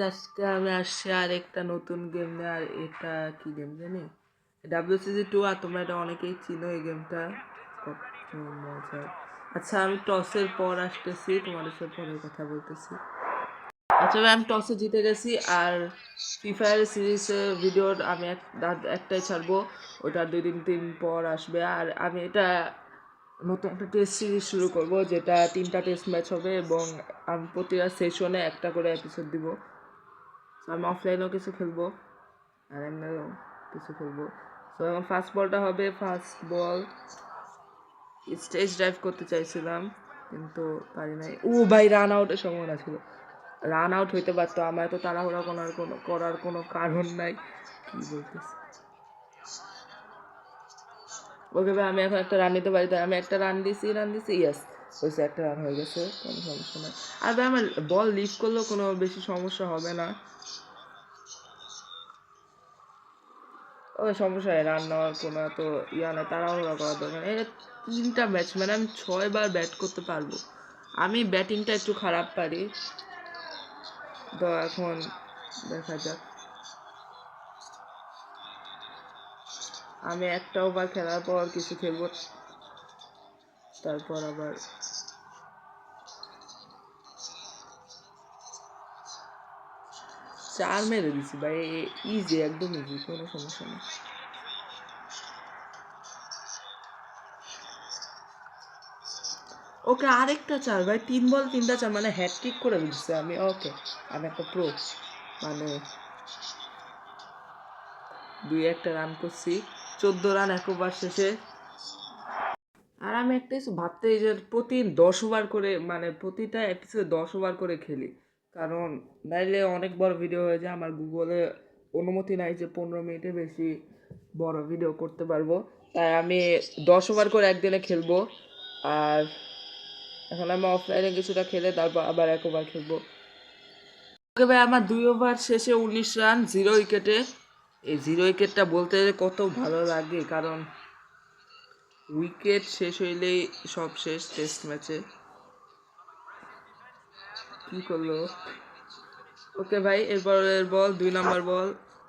আজকে আমি আসছি আর একটা নতুন গেম নিয়ে। আর এটা কি গেম জানি, WCG2। আর তোমরা এটা অনেকেই চিনো এই গেমটা, কত মজার। আচ্ছা, আমি টসের পর আসতেছি, তোমাদের সাথে পরে কথা বলতেছি। আচ্ছা ভাই, আমি টসে জিতে গেছি। আর ফ্রি ফায়ার সিরিজের ভিডিও আমি একটাই ছাড়বো, ওটা 2 দিন পর আসবে। আর আমি এটা নতুন একটা টেস্ট সিরিজ শুরু করব, যেটা 3টা টেস্ট ম্যাচ হবে এবং আমি প্রতিটা সেশনে একটা করে এপিসোড দিব। আমি অফলাইনেও কিছু খেলবো আর এমনিও কিছু খেলবো। তো এখন ফার্স্ট বলটা হবে, ফার্স্ট বল স্টেজ ড্রাইভ করতে চাইছিলাম কিন্তু পারি নাই। ও ভাই, রান আউটের সম্ভাবনা ছিল, রান আউট হইতে পারতো। আমার তো তাড়াহুড়া করার কোনো কারণ নাই, কি বলতেছি। ওকে ভাই, আমি এখন একটা রান নিতে পারি, তাই আমি একটা রান দিছি ইয়েস হয়েছে, একটা রান হয়ে গেছে, কোনো সমস্যা নাই। আর ভাই, আমার বল লিভ করলেও কোনো বেশি সমস্যা হবে না। ওই সমস্যা হয়, রান নেওয়ার কোনো এত ইয়া নেই, তাড়াহুড়া করার দরকার নেই। 3টা ম্যাচ মানে আমি 6বার ব্যাট করতে পারবো। আমি ব্যাটিংটা একটু খারাপ পারি, তো এখন দেখা যাক। আমি একটা ওভার খেলার পর কিছু খেলবো, তারপর আবার 4 মেরে দিছি ভাই, ইজি, একদম ইজি, কোনো সমস্যা নেই। ওকে, আরেকটা 4 ভাই, 3 বল 3টা 4 মানে হ্যাটট্রিক করে দিচ্ছে আমি। ওকে, আমি একটা প্রো, মানে 2-1 রান করছি, 14 রান এক ওভার শেষে। আর আমি একটা কিছু ভাবতে, যে প্রতি 10 ওভার করে, মানে প্রতিটা এপিসোডে 10 ওভার করে খেলি, কারণ নাইলে অনেক বড় ভিডিও হয়ে যায়। আমার গুগলে অনুমতি নাই যে 15 মিনিটের বেশি বড় ভিডিও করতে পারবো, তাই আমি 10 ওভার করে একদিনে খেলবো। আর এখন আমি অফলাইনে কিছুটা খেলে তারপর আবার 1 ওভার খেলবো। ওকে ভাই, আমার 2 ওভার শেষে 19 রান 0 উইকেটে। এই 0 উইকেটটা বলতে কত ভালো লাগে, কারণ উইকেট শেষ হইলেই সব শেষ টেস্ট ম্যাচে। কি করলো? ওকে ভাই, এরপরের বল 2 নম্বর বল,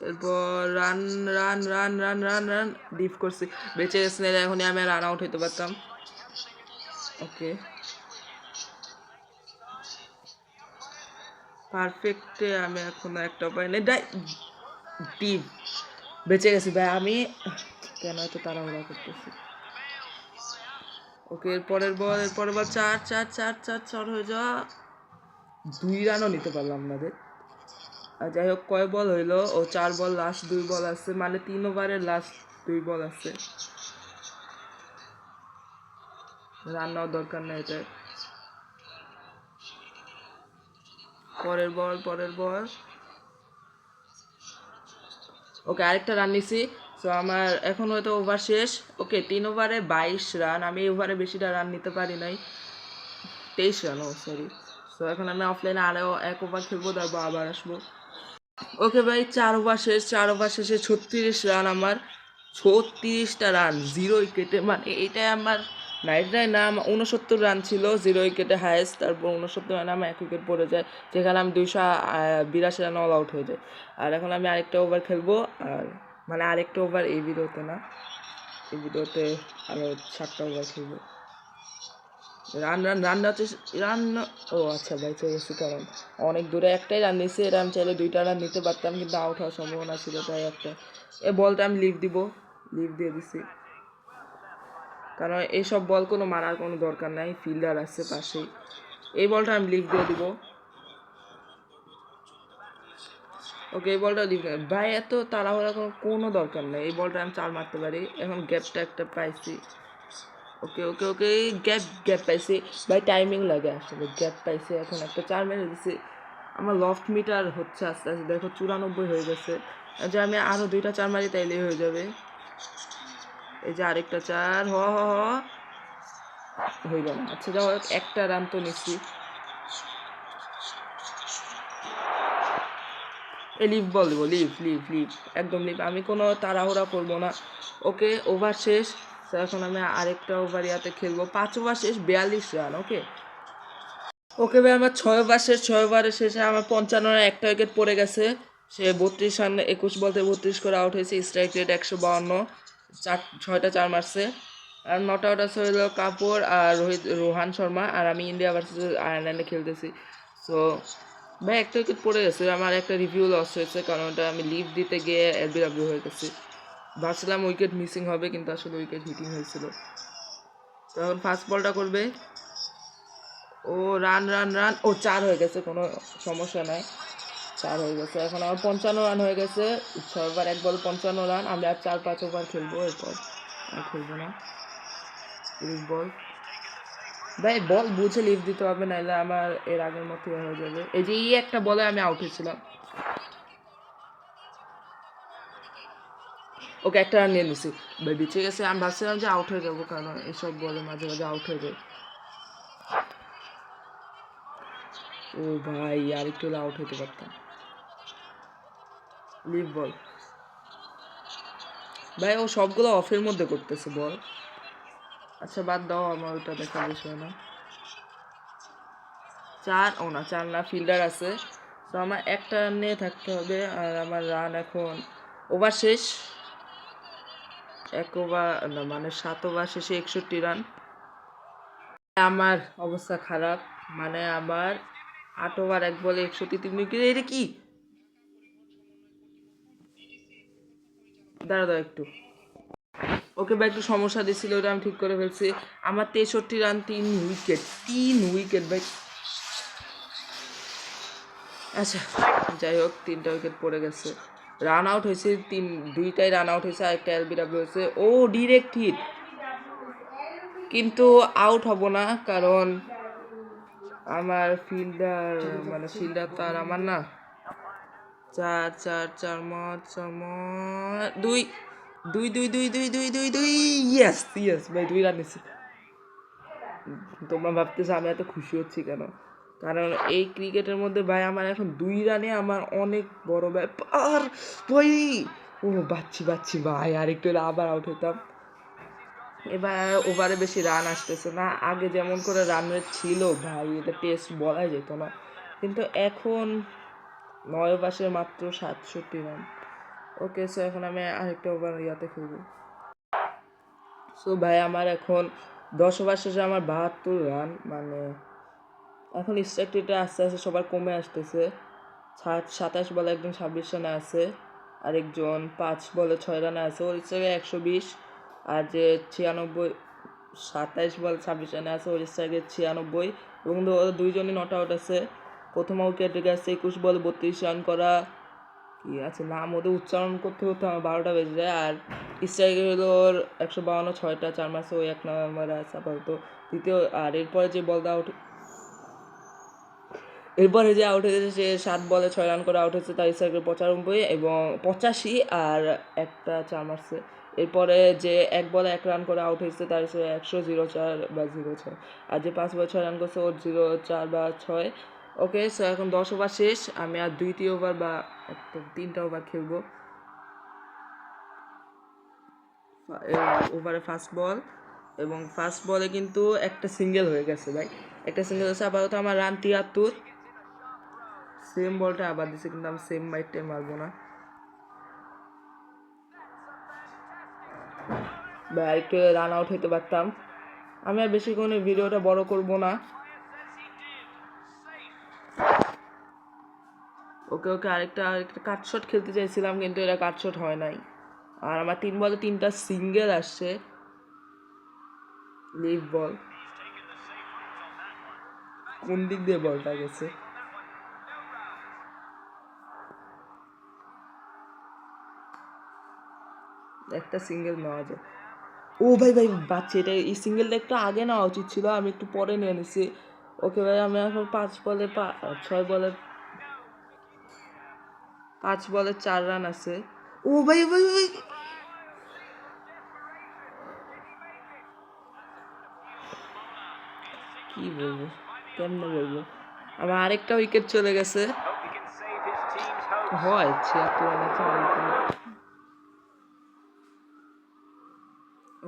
এরপর run run run run run run deep করছি, বেঁচে গেছে, না এখনই আমি রান আউট হইতে পারতাম। ওকে, পারফেক্টে আমি এখন একটা উপায় নেই, ডিপ, বেঁচে গেছি ভাই। আমি কেন এত তাড়াহুড়া করতেছি? ওকে, এরপরের বল 4 হয়ে যাওয়া, 2 রানও নিতে পারলাম না রে। আর যাই হোক, কয় বল হইলো? ও 4 বল, লাস্ট 2 বল আছে, মানে 3 ওভারের লাস্ট 2 বল আছে, রান নেওয়ার দরকার নেই এটা। পরের বল, ওকে, আরেকটা রান নিছি। সো আমার এখন হয়তো ওভার শেষ। ওকে, 3 ওভারে 22 রান, আমি এই ওভারে বেশিটা রান নিতে পারি নাই, 23 রান, ও সরি। সো এখন আমি অফলাইনে আরও 1 ওভার খেলবো, তারপর আবার আসবো। ওকে ভাই, 4 ওভার শেষ, 4 ওভার শেষে 36 রান আমার, 36টা রান 0 উইকেটে, মানে এটাই আমার নাইট রান না, 69 রান ছিল 0 উইকেটে হায়েস্ট। তারপর 69 রানে আমার 1 উইকেট পড়ে যায়, যেখানে আমি 282 রান অল আউট হয়ে যায়। আর এখন আমি আরেকটা ওভার খেলবো, আর মানে আরেকটা ওভার এই ভিডিওতে না, এই ভিডিওতে আরও 7টা ওভার খেলবো। রান হচ্ছে রান। ও আচ্ছা ভাই, চলে গেছি, কারণ অনেক দূরে একটাই রান নিচ্ছে, এটা আমি চাইলে 2টা রান নিতে পারতাম, কিন্তু আউট হওয়ার সম্ভাবনা ছিল, তাই একটা এই বলটা আমি লিভ দিয়ে দিছি, কারণ এইসব বল কোনো মারার কোনো দরকার নাই, ফিল্ডার আছে পাশেই। এই বলটা আমি লিভ দিয়ে দিব। ওকে, এই বলটা লিভ ভাই, এত তাড়াহুড়া কোনো দরকার নেই, এই বলটা আমি 4 মারতে পারি। এখন গ্যাপটা একটা পাইছি। ওকে ওকে ওকে, গ্যাপ পাইছি ভাই, টাইমিং লাগে আসলে, গ্যাপ পাইছি, এখন একটা 4 মেরে দিছি। আমার লফট মিটার হচ্ছে আস্তে আস্তে, দেখো 94 হয়ে গেছে। যে আমি আরও 2টা 4 মারি তাইলেই হয়ে যাবে। এই যে আরেকটা 4, হইল না। আচ্ছা যাও, একটা রান তো নিচ্ছি। এই লিভ বল দেবো, লিভ একদম লিভ, আমি কোনো তাড়াহুড়া করবো না। ওকে, ওভার শেষ। এখন আমি আরেকটা ওভার ইয়াতে খেলবো, 5 ওভার শেষ, 42 রান। ওকে, ওকে ভাই, আমার 6 ওভারের শেষে আমার 55 রানে একটা উইকেট পড়ে গেছে। সে 32 রানে 21 বলতে 32 করে আউট হয়েছে। স্ট্রাইক রেট 152, 6টা 4 মারছে। আর নট আউট আছে হইল কাপুর আর রোহান শর্মা। আর আমি ইন্ডিয়া ভার্সেস আয়ারল্যান্ডে খেলতেছি। সো ভাই একটা উইকেট পড়ে গেছে, আমার একটা রিভিউ লস হয়েছে, কারণ ওটা আমি লিভ দিতে গিয়ে এলবিডব্লিউ হয়ে গেছি। ভাবছিলাম উইকেট মিসিং হবে, কিন্তু আসলে উইকেট হিটিং হয়েছিল। তো এখন ফার্স্ট বলটা করবে ও, রান রান রান, ও 4 হয়ে গেছে, কোনো সমস্যা নাই, 4 হয়ে গেছে। এখন আমার 55 রান হয়ে গেছে, 6 ওভার 1 বল 55 রান। আমি আর 4-5 ওভার খেলবো, এরপর আর খেলবো না। বল ভাই, বল বুঝে লিভ দিতে হবে, নাহলে আমার এর আগের মতো হয়ে যাবে। এই যে এই একটা বলে আমি আউট হয়েছিলাম। ওকে, একটা রান নিয়ে নিছি ভাই, বেঁচে গেছে। আমি ভাবছিলাম যে আউট হয়ে যাবো, কারণ এসব বলে মাঝে মাঝে আউট হয়ে যায়। ও ভাই, আর একটু হলে আউট হতে পারতাম। লিভ বল ভাই, ও সবগুলো অফের মধ্যে করতেছে বল। আচ্ছা বাদ দাও, আমার ওটা দেখার বিষয় না। 4, ও না 4 না, ফিল্ডার আছে। তো আমার একটা রান নিয়ে থাকতে হবে। আর আমার রান এখন ওভার শেষ, 1 ওভার না মানে 7 ওভার শেষে 61 রান। আমার অবস্থা খারাপ, মানে আমার 8 ওভার 1 বলে 103 উইকেট। এটা কি? দাঁড়া দাঁড়া একটু। ওকে ভাই, একটু সমস্যা দিচ্ছিল, ওটা আমি ঠিক করে ফেলছি। আমার 63 রান, 3 উইকেট, 3 উইকেট ভাই। আচ্ছা যাই হোক, 3টা উইকেট পড়ে গেছে। রান আউট হয়েছে 2টাই রান আউট হয়েছে, আর একটা এলবিডব্লিউ হয়েছে। ও ডিরেক্ট হিট, কিন্তু আউট হব না, কারণ আমার ফিল্ডার মানে ফিল্ডার তো আর আমার না। 4 4 4 মত 2 2 2 2 2 2 2 2, ইয়েস ইয়েস ভাই, 2 রান নিচ্ছি। তোমরা ভাবতেছো আমি এত খুশি হচ্ছি কেন? কারণ এই ক্রিকেটের মধ্যে ভাই আমার এখন 2 রানে আমার অনেক বড় ব্যাপার ভাই। ও বাচ্চি বাচ্চি ভাই, আর একটু হলে আবার আউট হতাম। এবার ওভারে বেশি রান আসতেছে না, আগে যেমন করে রান রেট ছিল ভাই, এটা টেস্ট বলাই যেত না। কিন্তু এখন 9 ওভারে মাত্র 67 রান। ওকে, সো এখন আমি আরেকটা ওভার ইয়াতে খেলবো। সো ভাই আমার এখন 10 ওভার শেষে আমার 72 রান, মানে এখন স্ট্রাইক রেটে আস্তে আস্তে সবার কমে আসতেছে। 27 বলে একজন 26 রানে আছে, আরেকজন 5 বলে 6 রানে আছে, ওর স্ট্রাইকে 120। আর যে 96, 27 বল 26 রানে আছে, ওর স্ট্রাইকে 96। এবং ওরা 2জনই নট আউট আছে। প্রথম উইকেটে গেছে 21 বলে 32 রান করা, কি আছে নাম ওদের উচ্চারণ করতে করতে আমার 12টা বেজে যায়। আর স্ট্রাইকে হলো ওর 152, 6টা 4 মাসে, ওই 1 নম্বরে আছে আপাতত, দ্বিতীয়। আর এরপরে যে বলটা আউট, এরপরে যে আউট হয়েছে সে 7 বলে 6 রান করে আউট হয়েছে, তার স্ট্রাইকের 95 এবং 85, আর একটা 4 মারছে। এরপরে যে 1 বলে 1 রান করে আউট হয়েছে, তার সে 100 04 বা 06। আর যে 5 বলে 6 রান করছে, ওর 04 বা 6। ওকে, সো এখন 10 ওভার শেষ, আমি আর 2টি ওভার বা 3টা ওভার খেলবো। ওভারে ফার্স্ট বল, এবং ফার্স্ট বলে কিন্তু একটা সিঙ্গেল হয়ে গেছে ভাই, একটা সিঙ্গেল হয়েছে। আপাতত আমার রান 73। সেম বলটা আবার দিছে, কিন্তু আমি সেম বাইটটাই মারবো না বা একটু রান আউট হইতে পারতাম। আমি আর বেশিক্ষণ ভিডিওটা বড় করব না। ওকে ওকে, আরেকটা কাট শট খেলতে চাইছিলাম, কিন্তু এটা কাট শট হয় নাই। আর আমার 3 বলে 3টা সিঙ্গেল আসছে। লিভ বল, কোন দিক দিয়ে বলটা গেছে? একটা সিঙ্গেল নেওয়া যায়। ও ভাই ভাই, বাচ্চা, এটা এই সিঙ্গেলটা একটু আগে নেওয়া উচিত ছিল, আমি একটু পরে নিয়ে নিছি। ওকে ভাই, আমি এখন 5 বলে 4 রান আছে। ও ভাই ভাই ভাই, কি বলবো, কেমনে বলবো, আমার আরেকটা উইকেট চলে গেছে। হয় 76 রানে 4 উইকেট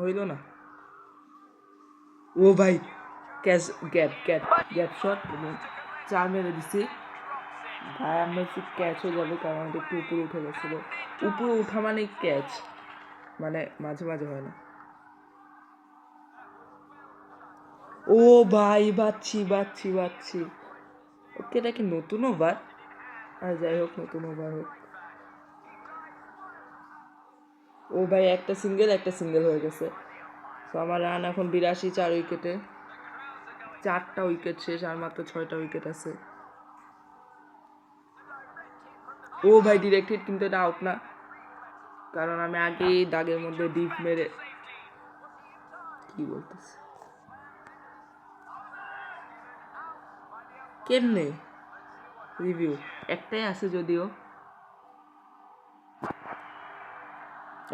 হইল না। ও ভাই, ক্যাচ গ্যাপ শট এবং 4 মেরে দিছি। ভাই আমরা একটু ক্যাচ হয়ে যাবে কারণ আমাদের একটু উপরে উঠে গেছিলো। উপরে উঠা মানে ক্যাচ, মানে মাঝে মাঝে হয় না। ও ভাই বাচ্ছি। ওকে, এটা কি নতুন ওভার? আর যাই হোক, নতুন ওভার হোক। ও ভাই একটা সিঙ্গেল হয়ে গেছে। তো আমার রান এখন 82, 4 উইকেটে। 4টা উইকেট শেষ, আর মাত্র 6টা উইকেট আছে। ও ভাই ডিরেক্ট হিট, কিন্তু এটা আউট না, কারণ আমি আগেই দাগের মধ্যে ডিপ মেরে কি বলতেছি কেমনে রিভিউ একটাই আছে যদিও,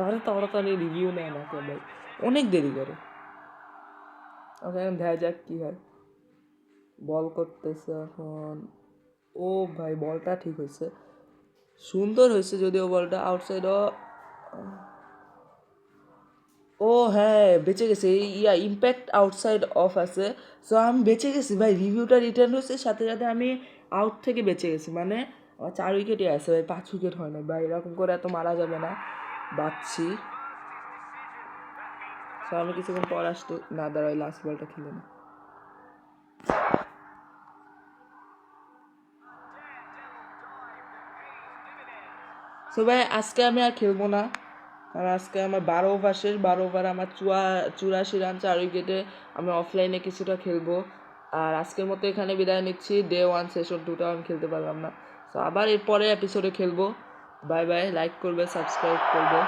আরে তাড়াতাড়ি রিভিউ নেয় না কেন ভাই, অনেক দেরি করে। ওকে, এখন দেখা যাক কি হয়। বল করতেছে এখন। ও ভাই বলটা ঠিক হয়েছে, সুন্দর হয়েছে যদিও বলটা আউটসাইড। ও হ্যাঁ, বেঁচে গেছে। ইম্প্যাক্ট আউটসাইড অফ আছে, সো আমি বেঁচে গেছি ভাই। রিভিউটা রিটার্ন হয়েছে, সাথে সাথে আমি আউট থেকে বেঁচে গেছি। মানে আমার 4 উইকেটই আছে ভাই, 5 উইকেট হয় না ভাই। এরকম করে এত মারা যাবে না, বাঁচছি। সো আমি কিছুক্ষণ পর আসতে না, দাঁড়াই লাস্ট বলটা খেলে না। সো ভাই আজকে আমি আর খেলবো না, কারণ আজকে আমার 12 ওভার শেষ। 12 ওভার আমার 84 রান, 4 উইকেটে। আমি অফলাইনে কিছুটা খেলবো। আর আজকের মতো এখানে বিদায় নিচ্ছি। ডে 1 সেশন 2টা আমি খেলতে পারলাম না, তো আবার এরপরে এপিসোডে খেলবো। বাই বাই, লাইক করবে, সাবস্ক্রাইব করবে।